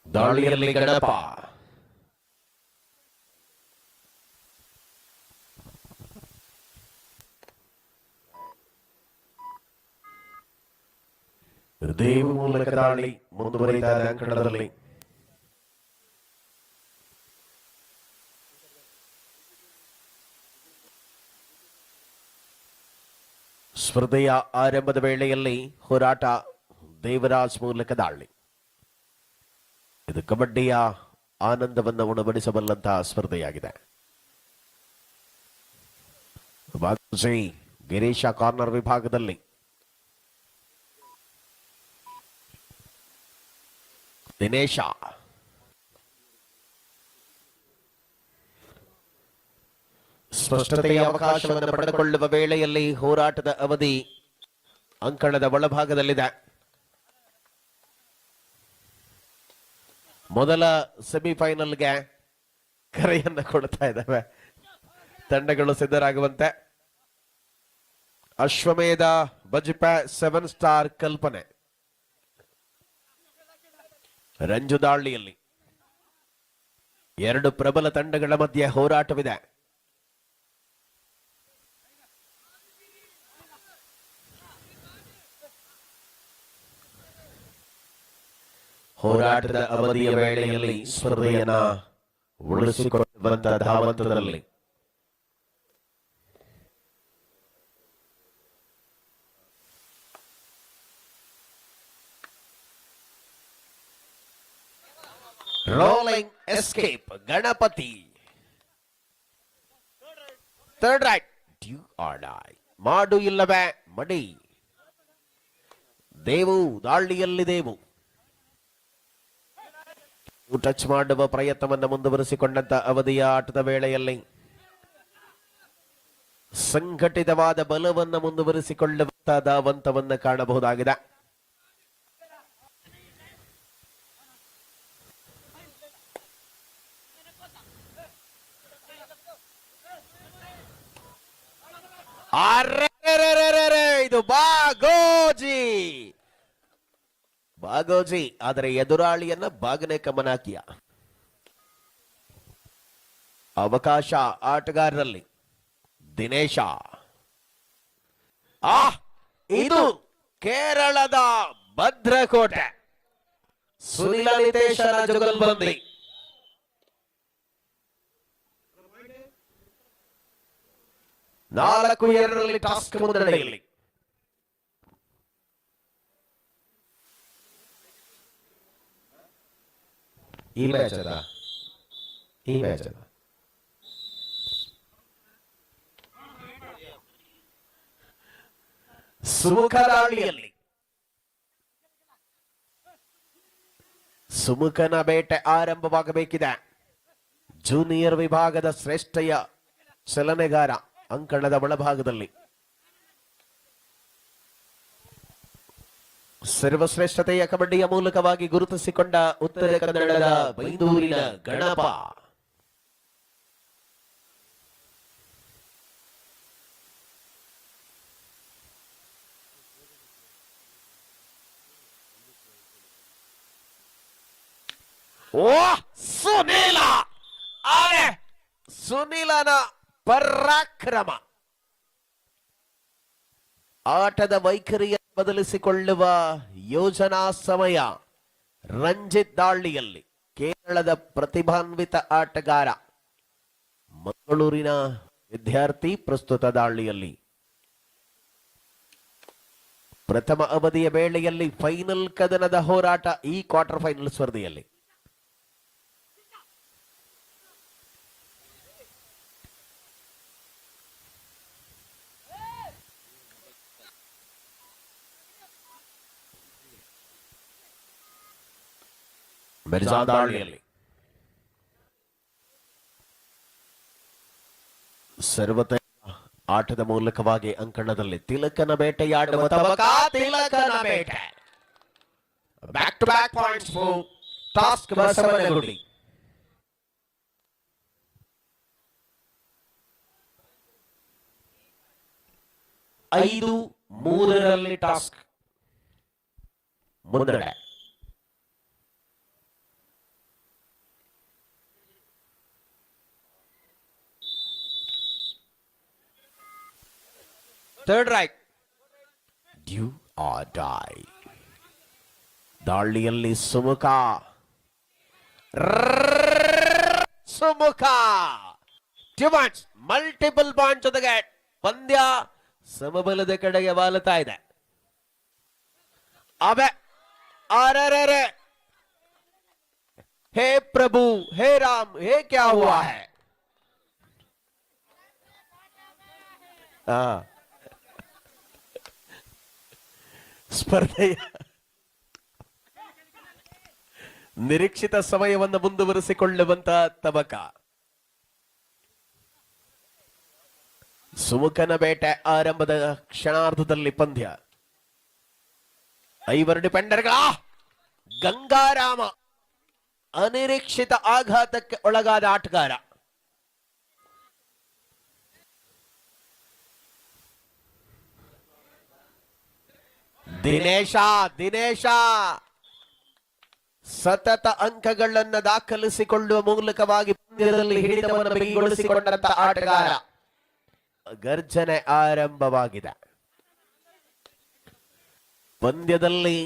ದಾಳಿಯಲ್ಲಿ ಗಣಪ ದೇವ ಮೂಲಕ ದಾಳಿ ಮುಂದುವರಿತಾ ಇದೆ ಅಂಕಣದಲ್ಲಿ. ಸ್ಪರ್ಧೆಯ ಆರಂಭದ ವೇಳೆಯಲ್ಲಿ ಹೋರಾಟ ದೇವರಾಜ್ ಮೂಲಕ ದಾಳಿ. ಇದು ಕಬಡ್ಡಿಯ ಆನಂದವನ್ನು ಉಣಬಡಿಸಬಲ್ಲಂತಹ ಸ್ಪರ್ಧೆಯಾಗಿದೆ. ಗಿರೀಶ ಕಾರ್ನರ್ ವಿಭಾಗದಲ್ಲಿ ದಿನೇಶ ಸ್ಪಷ್ಟತೆಯ ಅವಕಾಶವನ್ನು ಪಡೆದುಕೊಳ್ಳುವ ವೇಳೆಯಲ್ಲಿ ಹೋರಾಟದ ಅವಧಿ ಅಂಕಣದ ಒಳಭಾಗದಲ್ಲಿದೆ. ಮೊದಲ ಸೆಮಿಫೈನಲ್ಗೆ ಕರೆಯನ್ನು ಕೊಡ್ತಾ ಇದ್ದಾವೆ ತಂಡಗಳು ಸಿದ್ಧರಾಗುವಂತೆ. ಅಶ್ವಮೇಧ ಬಜ್ಪೆ 7 ಸ್ಟಾರ್ ಕಲ್ಪನೆ ರಂಜು ದಾಳಿಯಲ್ಲಿ ಎರಡು ಪ್ರಬಲ ತಂಡಗಳ ಮಧ್ಯೆ ಹೋರಾಟವಿದೆ. ಹೋರಾಟದ ಅವಧಿಯ ವೇಳೆಯಲ್ಲಿ ಸ್ಪರ್ಧೆಯನ್ನ ಉಳಿಸಿಕೊಳ್ಳುವಂತಹ ಧಾವಂತದಲ್ಲಿ rolling escape Ganapati third right do or die ಮಾಡು ಇಲ್ಲವೇ ಮಡಿ. ದೇವು ದಾಳಿಯಲ್ಲಿ ದೇವು ಟಚ್ ಮಾಡುವ ಪ್ರಯತ್ನವನ್ನು ಮುಂದುವರಿಸಿಕೊಂಡಂತ ಅವಧಿಯ ಆಟದ ವೇಳೆಯಲ್ಲಿ ಸಂಘಟಿತವಾದ ಬಲವನ್ನು ಮುಂದುವರಿಸಿಕೊಳ್ಳುವಂತಹ ಧಾವಂತವನ್ನು ಕಾಣಬಹುದಾಗಿದೆ. ಇದು ಬಾಗೋಜಿ ಆದರೆ ಎದುರಾಳಿಯನ್ನ ಬಾಗನೆ ಕಮನಾಕಿಯ ಅವಕಾಶ ಆಟಗಾರರಲ್ಲಿ ದಿನೇಶ. ಇದು ಕೇರಳದ ಭದ್ರಕೋಟೆ ಸುನಿಲ ನಿತೇಶನ ಜುಗಲ್ಬಂದಿ. ನಾಲ್ಕು ಎರಡರಲ್ಲಿ ಟಾಸ್ಕ್ ಮುನ್ನಡೆಯಲ್ಲಿ ಈ ಮ್ಯಾಚ್ ಸುಮುಖ ದಾಳಿಯಲ್ಲಿ ಸುಮುಖನ ಬೇಟೆ ಆರಂಭವಾಗಬೇಕಿದೆ. ಜೂನಿಯರ್ ವಿಭಾಗದ ಶ್ರೇಷ್ಠಯ ಚಲನೆಗಾರ ಅಂಕಣದ ಒಳಭಾಗದಲ್ಲಿ ಸರ್ವಶ್ರೇಷ್ಠತೆಯ ಕಬಡ್ಡಿಯ ಮೂಲಕವಾಗಿ ಗುರುತಿಸಿಕೊಂಡ ಉತ್ತರ ಕನ್ನಡದ ಬೈಂದೂರಿನ ಗಣಪ ಸುನೀಲ ಸುನೀಲನ ಪರಾಕ್ರಮ ಆಟದ ವೈಖರಿಯನ್ನು ಬದಲಿಸಿಕೊಳ್ಳುವ ಯೋಜನಾ ಸಮಯ. ರಂಜಿತ್ ದಾಳಿಯಲ್ಲಿ ಕೇರಳದ ಪ್ರತಿಭಾನ್ವಿತ ಆಟಗಾರ ಮಂಗಳೂರಿನ ವಿದ್ಯಾರ್ಥಿ ಪ್ರಸ್ತುತ ದಾಳಿಯಲ್ಲಿ ಪ್ರಥಮ ಅವಧಿಯ ವೇಳೆಯಲ್ಲಿ ಫೈನಲ್ ಕದನದ ಹೋರಾಟ ಈ ಕ್ವಾರ್ಟರ್ ಫೈನಲ್ ಸ್ಪರ್ಧೆಯಲ್ಲಿ. ಮಿರ್ಜಾ ದಾಳಿಯಲ್ಲಿ ಸರ್ವತ ಆಟದ ಮೂಲಕವಾಗಿ ಅಂಕಣದಲ್ಲಿ ತಿಲಕನ ಬೇಟೆಯಾಡುವ ತವಕ. ತಿಲಕನ ಬೇಟೆ back to back points for task Basavanagudi. 5-3 task ಮುನ್ನಡೆ. Third right, do or die. ದಾಳಿಯಲ್ಲಿ ಸುಮುಖ ಮಲ್ಟಿಪಲ್ ಪಾಯಿಂಟ್ ಜೊತೆಗೆ ಪಂದ್ಯ ಸಮಬಲದ ಕಡೆಗೆ ವಾಲುತ್ತಾ ಇದೆ. ಅಬೆ ಅರೆ ಹೇ ಪ್ರಭು ಹೇ ರಾಮ್ ಹೇ ಕ್ಯಾ ಹುವಾ ಹೈ. ಸ್ಪರ್ಧೆಯ ನಿರೀಕ್ಷಿತ ಸಮಯವನ್ನು ಮುಂದುವರಿಸಿಕೊಳ್ಳುವಂತ ತಬಕ. ಸುಮುಖನ ಬೇಟೆ ಆರಂಭದ ಕ್ಷಣಾರ್ಧದಲ್ಲಿ ಪಂದ್ಯ. 5 ಡಿಪೆಂಡರ್ಗಳ ಗಂಗಾರಾಮ ಅನಿರೀಕ್ಷಿತ ಆಘಾತಕ್ಕೆ ಒಳಗಾದ ಆಟಗಾರ. ದಿನೇಶ ಸತತ ಅಂಕಗಳನ್ನು ದಾಖಲಿಸಿಕೊಳ್ಳುವ ಮೂಲಕವಾಗಿ ಪಂದ್ಯದಲ್ಲಿ ಹಿಡಿತವನ್ನು ಬಿಗಿಗೊಳಿಸಿಕೊಂಡಂತ ಆಟಗಾರ. ಗರ್ಜನೆ ಆರಂಭವಾಗಿದೆ. ಪಂದ್ಯದಲ್ಲಿ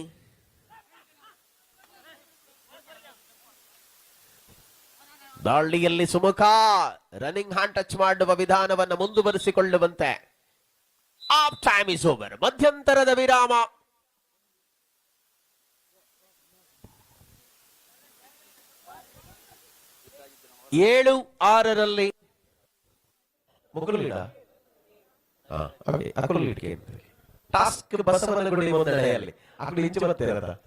ದಾಳಿಯಲ್ಲಿ ಸುಮುಖ ರನ್ನಿಂಗ್ ಹ್ಯಾಂಡ್ ಟಚ್ ಮಾಡುವ ವಿಧಾನವನ್ನು ಮುಂದುವರಿಸಿಕೊಳ್ಳುವಂತೆ. Half time is over. ಮಧ್ಯಂತರದ ವಿರಾಮ. 7-6 ಟಾಸ್ಕ್ ಬಸವನಗುಡಿ ಮುನ್ನಡೆಯಲ್ಲಿ ಅಕ್ಕಳು ಇಂಚು ಬರ್ತೀರ.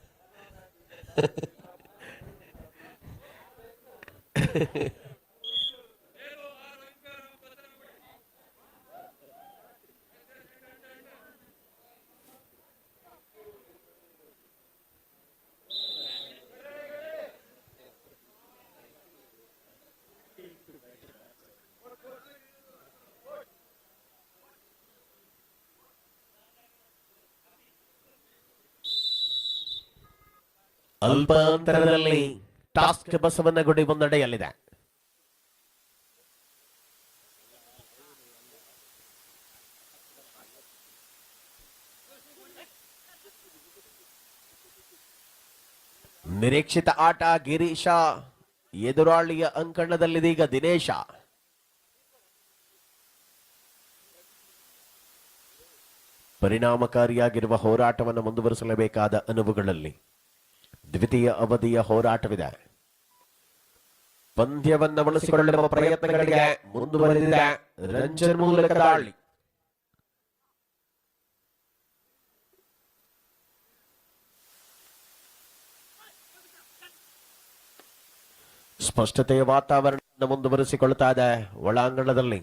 ಅಲ್ಪ ಅಂತರದಲ್ಲಿ ಟಾಸ್ಕ್ ಬಸವನಗುಡಿ ಮುನ್ನಡೆಯಲ್ಲಿದೆ. ನಿರೀಕ್ಷಿತ ಆಟ ಗಿರೀಶ, ಎದುರಾಳಿಯ ಅಂಕಣದಲ್ಲಿದೀಗ ದಿನೇಶ. ಪರಿಣಾಮಕಾರಿಯಾಗಿರುವ ಹೋರಾಟವನ್ನು ಮುಂದುವರಿಸಲೇಬೇಕಾದ ಅನುವುಗಳಲ್ಲಿ ದ್ವಿತೀಯ ಅವಧಿಯ ಹೋರಾಟವಿದೆ. ಪಂದ್ಯವನ್ನು ಬಳಸಿಕೊಳ್ಳುವ ಪ್ರಯತ್ನಗಳಿಗೆ ಮುಂದುವರೆದಿದೆ ರಂಜನ್ ಮೂಲಕ ದಾಳಿ. ಸ್ಪಷ್ಟತೆಯ ವಾತಾವರಣ ಮುಂದುವರಿಸಿಕೊಳ್ಳುತ್ತಾ ಇದೆ ಒಳಾಂಗಣದಲ್ಲಿ.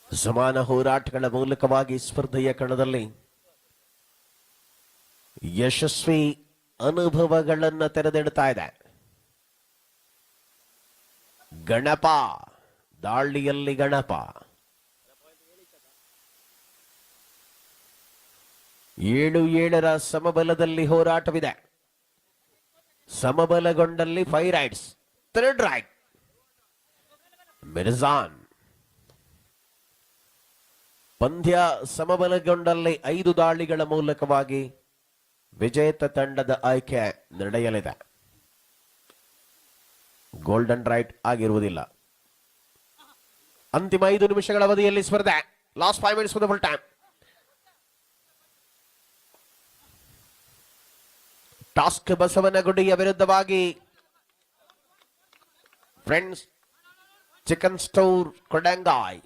ಸಮಾನ ಹೋರಾಟಗಳ ಮೂಲಕವಾಗಿ ಸ್ಪರ್ಧೆಯ ಕಣದಲ್ಲಿ ಯಶಸ್ವಿ ಅನುಭವಗಳನ್ನು ತೆರೆದಿಡ್ತಾ ಇದೆ. ಗಣಪ ದಾಳಿಯಲ್ಲಿ Ganapa 7-7 ಸಮಬಲದಲ್ಲಿ ಹೋರಾಟವಿದೆ. ಸಮಬಲಗೊಂಡಲ್ಲಿ 5 rides. Third ride Mirjan. ಪಂದ್ಯ ಸಮಬಲಗೊಂಡಲ್ಲಿ 5 ದಾಳಿಗಳ ಮೂಲಕವಾಗಿ ವಿಜೇತ ತಂಡದ ಆಯ್ಕೆ ನಡೆಯಲಿದೆ. ಗೋಲ್ಡನ್ ರೈಟ್ ಆಗಿರುವುದಿಲ್ಲ. ಅಂತಿಮ 5 ನಿಮಿಷಗಳ ಅವಧಿಯಲ್ಲಿ ಸ್ಪರ್ಧೆ. Last 5 minutes for the full time. Task ಬಸವನಗುಡಿಯ ವಿರುದ್ಧವಾಗಿ ಫ್ರೆಂಡ್ಸ್ ಚಿಕನ್ ಸ್ಟೋರ್ ಕೊಡಂಗಾಯ್.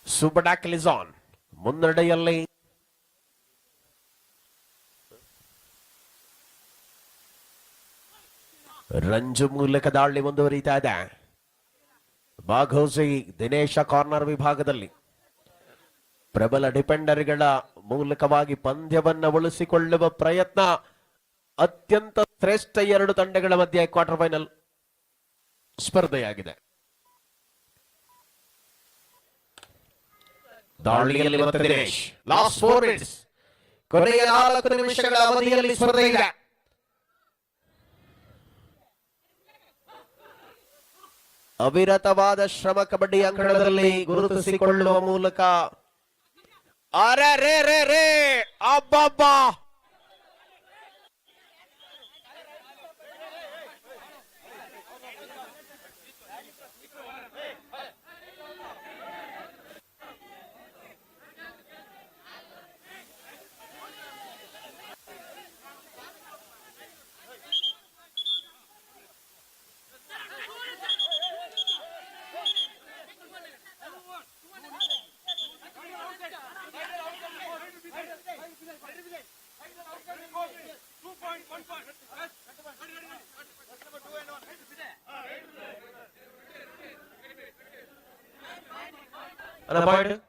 ಸುಬಡಾಕ್ ಲಿಜಾನ್ ಮುನ್ನಡೆಯಲ್ಲಿ. ರಂಜು ಮೂಲಕ ದಾಳಿ ಮುಂದುವರಿತಾ ಇದೆ. ಬಾಘೋಸಿ ದಿನೇಶ ಕಾರ್ನರ್ ವಿಭಾಗದಲ್ಲಿ ಪ್ರಬಲ ಡಿಪೆಂಡರ್ಗಳ ಮೂಲಕವಾಗಿ ಪಂದ್ಯವನ್ನ ಉಳಿಸಿಕೊಳ್ಳುವ ಪ್ರಯತ್ನ. ಅತ್ಯಂತ ಶ್ರೇಷ್ಠ ಎರಡು ತಂಡಗಳ ಮಧ್ಯೆ ಕ್ವಾರ್ಟರ್ ಫೈನಲ್ ಸ್ಪರ್ಧೆಯಾಗಿದೆ. ದಾಳಿಯಲ್ಲಿ ಮತ್ತೆ ದಿನೇಶ್. ಲಾಸ್ಟ್ 4 ಮಿನಿಟ್ಸ್, ಕೊನೆಯ 4 ನಿಮಿಷಗಳ ಅವಧಿಯಲ್ಲಿ ಸ್ಪರ್ಧೆ ಇದೆ. ಅವಿರತವಾದ ಶ್ರಮ ಕಬಡ್ಡಿ ಅಂಕಣದಲ್ಲಿ ಗುರುತಿಸಿಕೊಳ್ಳುವ ಮೂಲಕ ಅರೆ ರೇ ರೇ ರೇ ಅಬ್ಬಬ್ಬಾ Unavoided.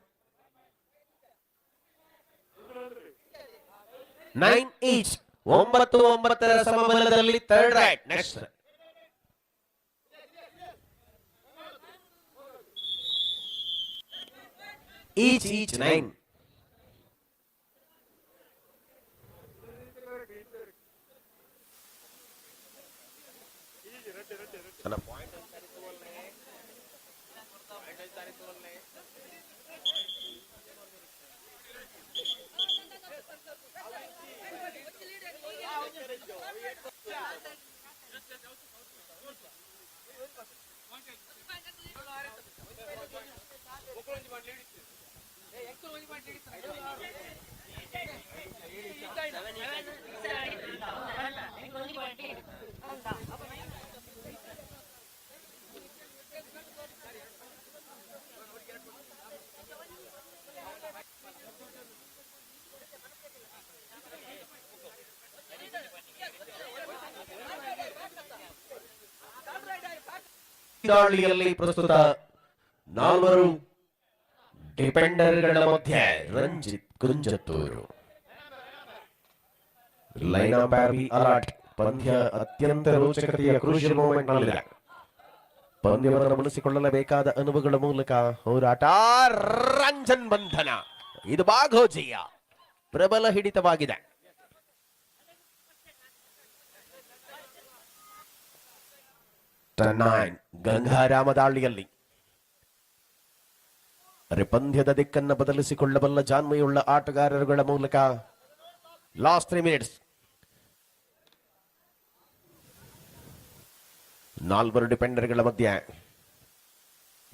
9 each. 9-9 ಸಮಬಲದಲ್ಲಿ ಥರ್ಡ್ ರೈಟ್. Next each 9. ದಾಳಿಯಲ್ಲಿ ಪ್ರಸ್ತುತ 4 ಡಿಪೆಂಡರ್ಗಳ ಮಧ್ಯೆ Ranjith Kunjathur. Line baby alert. ಪಂದ್ಯ ಅತ್ಯಂತ ರೋಚಕತೆಯ ಕ್ರೂಷಿಯಲ್ ಮೂಮೆಂಟ್ ನಲ್ಲಿದೆ. ಪಂದ್ಯವನ್ನು ಮುನಿಸಿಕೊಳ್ಳಲೇಬೇಕಾದ ಅನುಭವಗಳ ಮೂಲಕ ಹೋರಾಟ. ರಂಜನ್ ಬಂಧನ. ಇದು ಬಾಘೋಜಿಯ ಪ್ರಬಲ ಹಿಡಿತವಾಗಿದೆ. ಗಂಗಾರಾಮ ದಾಳಿಯಲ್ಲಿ ಪಂದ್ಯದ ದಿಕ್ಕನ್ನು ಬದಲಿಸಿಕೊಳ್ಳಬಲ್ಲ ಜಾನ್ಮೆಯುಳ್ಳ ಆಟಗಾರರುಗಳ ಮೂಲಕ ಲಾಸ್ಟ್ 3 ಮಿನಿಟ್ಸ್. 4 ಡಿಪೆಂಡರ್ಗಳ ಮಧ್ಯೆ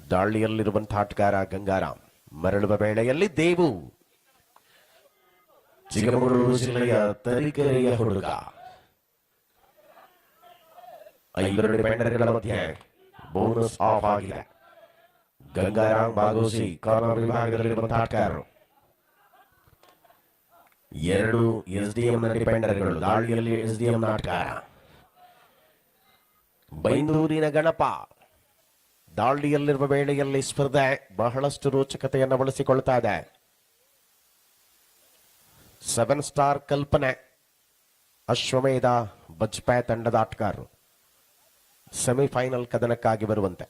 ದಾಳಿಯಲ್ಲಿರುವಂತಹ ಆಟಗಾರ ಗಂಗಾರಾಮ್. ಮರಳುವ ವೇಳೆಯಲ್ಲಿ ದೇವು, ಚಿಕ್ಕಮಗಳೂರು ಜಿಲ್ಲೆಯ ತರೀಕೆರೆಯ ಹುಡುಗ. 5 ಡಿಪೆಂಡರ್ಗಳ ಮಧ್ಯೆ ಬೋನಸ್ ಆಫ್ ಆಗಿದೆ. ಗಂಗಾರಾಮ್ ಬಾಗೋಸಿ ಕಾರ್ನರ್ ವಿಭಾಗದಲ್ಲಿರುವಂತಹ ಆಟಗಾರರು. 2 SDM ಡಿಪೆಂಡರ್ಗಳು. ದಾಳಿಯಲ್ಲಿ SDM ಆಟಗಾರ ಬೈಂದೂರಿನ ಗಣಪ. ದಾಳಿಯಲ್ಲಿರುವ ವೇಳೆಯಲ್ಲಿ ಸ್ಪರ್ಧೆ ಬಹಳಷ್ಟು ರೋಚಕತೆಯನ್ನು ಬಳಸಿಕೊಳ್ತಾ ಇದೆ. 7 ಸ್ಟಾರ್ ಕಲ್ಪನೆ, ಅಶ್ವಮೇಧ ಬಜ್ಪೆ ತಂಡದ ಆಟಗಾರರು ಸೆಮಿಫೈನಲ್ ಕದನಕ್ಕಾಗಿ ಬರುವಂತೆ.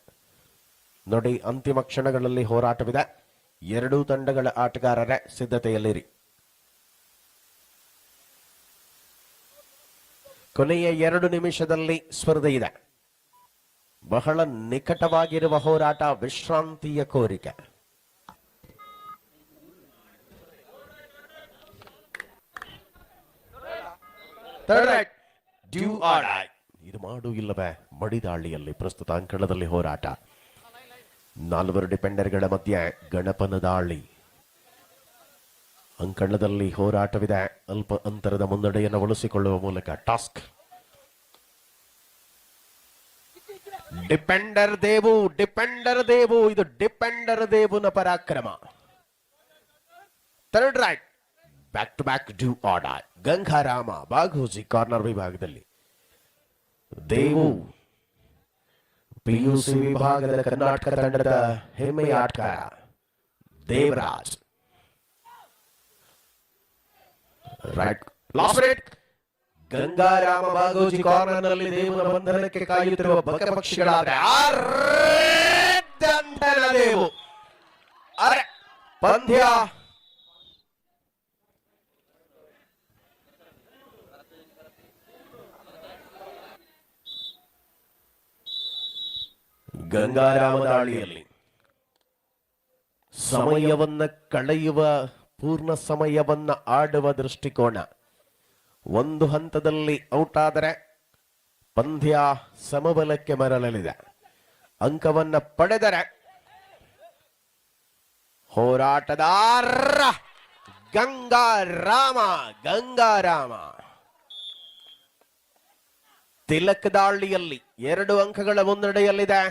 ನೋಡಿ, ಅಂತಿಮ ಕ್ಷಣಗಳಲ್ಲಿ ಹೋರಾಟವಿದೆ. 2 ತಂಡಗಳ ಆಟಗಾರರ ಸಿದ್ಧತೆಯಲ್ಲಿರಿ. ಕೊನೆಯ 2 ನಿಮಿಷದಲ್ಲಿ ಸ್ಪರ್ಧೆ ಇದೆ. ಬಹಳ ನಿಕಟವಾಗಿರುವ ಹೋರಾಟ, ವಿಶ್ರಾಂತಿಯ ಕೋರಿಕೆ. Third right, do or die. ಇದು ಮಾಡು ಇಲ್ಲವೇ ಮಡಿದಾಳಿಯಲ್ಲಿ ಪ್ರಸ್ತುತ ಅಂಕಣದಲ್ಲಿ ಹೋರಾಟ. 4 ಡಿಪೆಂಡರ್ಗಳ ಮಧ್ಯೆ ಗಣಪನ ದಾಳಿ. ಅಂಕಣದಲ್ಲಿ ಹೋರಾಟವಿದೆ. ಅಲ್ಪ ಅಂತರದ ಮುನ್ನಡೆಯನ್ನು ಉಳಿಸಿಕೊಳ್ಳುವ ಮೂಲಕ ಟಾಸ್ಕ್. ಡಿಪೆಂಡರ್ ದೇವು ಇದು ಡಿಪೆಂಡರ್ ದೇವುನ ಪರಾಕ್ರಮ. Third raid, back to back ಡ್ಯೂ ಆರ್ಡರ್. ಗಂಗಾರಾಮ ಬಾಘೋಜಿ ಕಾರ್ನರ್ ವಿಭಾಗದಲ್ಲಿ. ದೇವು ಪಿಯುಸಿ ವಿಭಾಗದ ಕರ್ನಾಟಕ ತಂಡದ ಹೆಮ್ಮೆಯ ಆಟಗಾರ. Devaraj raid, last raid. Gangarama Bagoji corner ನಲ್ಲಿ ದೇವನ ಬಂಧನಕ್ಕೆ ಕಾಯುತ್ತಿರುವ ಬಕಪಕ್ಷಿಗಳಾದ್ರೆ ದೇವು. ಅರೆ ಪಂದ್ಯ ಗಂಗಾರಾಮ ದಾಳಿಯಲ್ಲಿ ಸಮಯವನ್ನ ಕಳೆಯುವ, ಪೂರ್ಣ ಸಮಯವನ್ನ ಆಡುವ ದೃಷ್ಟಿಕೋನ. ಒಂದು ಹಂತದಲ್ಲಿ ಔಟ್ ಆದರೆ ಪಂದ್ಯ ಸಮಬಲಕ್ಕೆ ಮರಳಲಿದೆ. ಅಂಕವನ್ನ ಪಡೆದರೆ ಹೋರಾಟಗಾರ ಗಂಗಾರಾಮ ತಿಲಕ್ ದಾಳಿಯಲ್ಲಿ 2 ಅಂಕಗಳ ಮುನ್ನಡೆಯಲ್ಲಿದೆ.